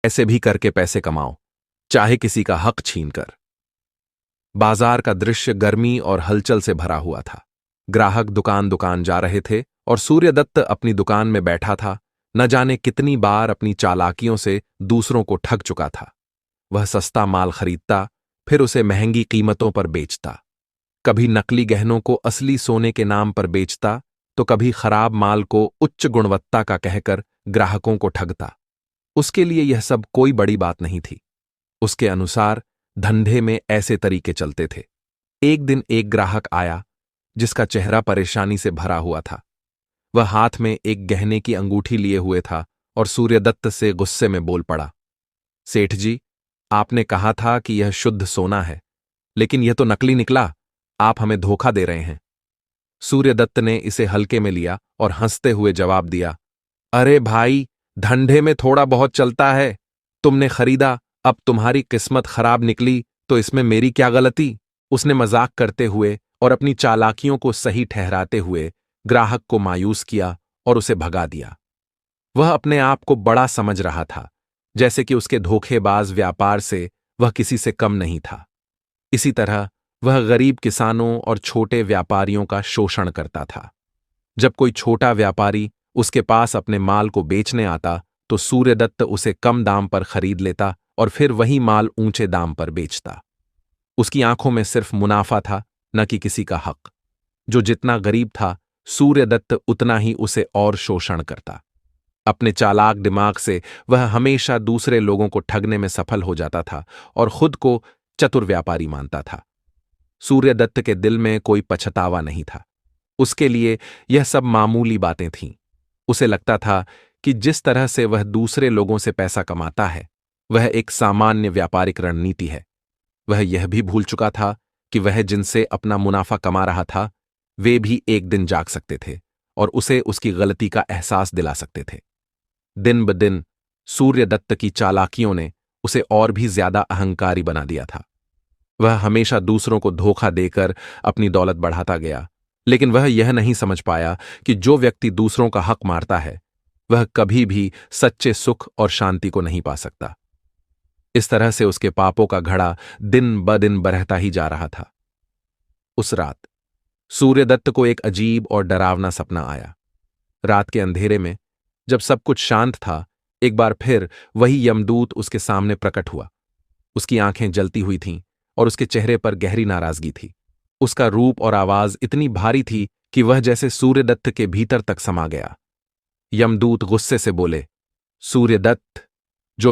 ऐसे भी करके पैसे कमाओ, चाहे किसी का हक छीनकर। बाजार का दृश्य गर्मी और हलचल से भरा हुआ था। ग्राहक दुकान दुकान जा रहे थे और सूर्यदत्त अपनी दुकान में बैठा था। न जाने कितनी बार अपनी चालाकियों से दूसरों को ठग चुका था। वह सस्ता माल खरीदता, फिर उसे महंगी कीमतों पर बेचता। कभी नकली गहनों को असली सोने के नाम पर बेचता, तो कभी खराब माल को उच्च गुणवत्ता का कहकर ग्राहकों को ठगता। उसके लिए यह सब कोई बड़ी बात नहीं थी। उसके अनुसार धंधे में ऐसे तरीके चलते थे। एक दिन एक ग्राहक आया जिसका चेहरा परेशानी से भरा हुआ था। वह हाथ में एक गहने की अंगूठी लिए हुए था और सूर्यदत्त से गुस्से में बोल पड़ा, सेठ जी, आपने कहा था कि यह शुद्ध सोना है, लेकिन यह तो नकली निकला। आप हमें धोखा दे रहे हैं। सूर्यदत्त ने इसे हल्के में लिया और हंसते हुए जवाब दिया, अरे भाई, धंधे में थोड़ा बहुत चलता है। तुमने खरीदा, अब तुम्हारी किस्मत खराब निकली तो इसमें मेरी क्या गलती। उसने मजाक करते हुए और अपनी चालाकियों को सही ठहराते हुए ग्राहक को मायूस किया और उसे भगा दिया। वह अपने आप को बड़ा समझ रहा था, जैसे कि उसके धोखेबाज व्यापार से वह किसी से कम नहीं था। इसी तरह वह गरीब किसानों और छोटे व्यापारियों का शोषण करता था। जब कोई छोटा व्यापारी उसके पास अपने माल को बेचने आता, तो सूर्यदत्त उसे कम दाम पर खरीद लेता और फिर वही माल ऊंचे दाम पर बेचता। उसकी आंखों में सिर्फ मुनाफा था, न कि किसी का हक। जो जितना गरीब था, सूर्यदत्त उतना ही उसे और शोषण करता। अपने चालाक दिमाग से वह हमेशा दूसरे लोगों को ठगने में सफल हो जाता था और खुद को चतुर व्यापारी मानता था। सूर्यदत्त के दिल में कोई पछतावा नहीं था। उसके लिए यह सब मामूली बातें थीं। उसे लगता था कि जिस तरह से वह दूसरे लोगों से पैसा कमाता है, वह एक सामान्य व्यापारिक रणनीति है। वह यह भी भूल चुका था कि वह जिनसे अपना मुनाफा कमा रहा था, वे भी एक दिन जाग सकते थे और उसे उसकी गलती का एहसास दिला सकते थे। दिन ब दिन सूर्यदत्त की चालाकियों ने उसे और भी ज्यादा अहंकारी बना दिया था। वह हमेशा दूसरों को धोखा देकर अपनी दौलत बढ़ाता गया, लेकिन वह यह नहीं समझ पाया कि जो व्यक्ति दूसरों का हक मारता है, वह कभी भी सच्चे सुख और शांति को नहीं पा सकता। इस तरह से उसके पापों का घड़ा दिन ब दिन बढ़ता ही जा रहा था। उस रात सूर्यदत्त को एक अजीब और डरावना सपना आया। रात के अंधेरे में, जब सब कुछ शांत था, एक बार फिर वही यमदूत उसके सामने प्रकट हुआ। उसकी आंखें जलती हुई थीं और उसके चेहरे पर गहरी नाराजगी थी। उसका रूप और आवाज इतनी भारी थी कि वह जैसे सूर्यदत्त के भीतर तक समा गया। यमदूत गुस्से से बोले, सूर्यदत्त,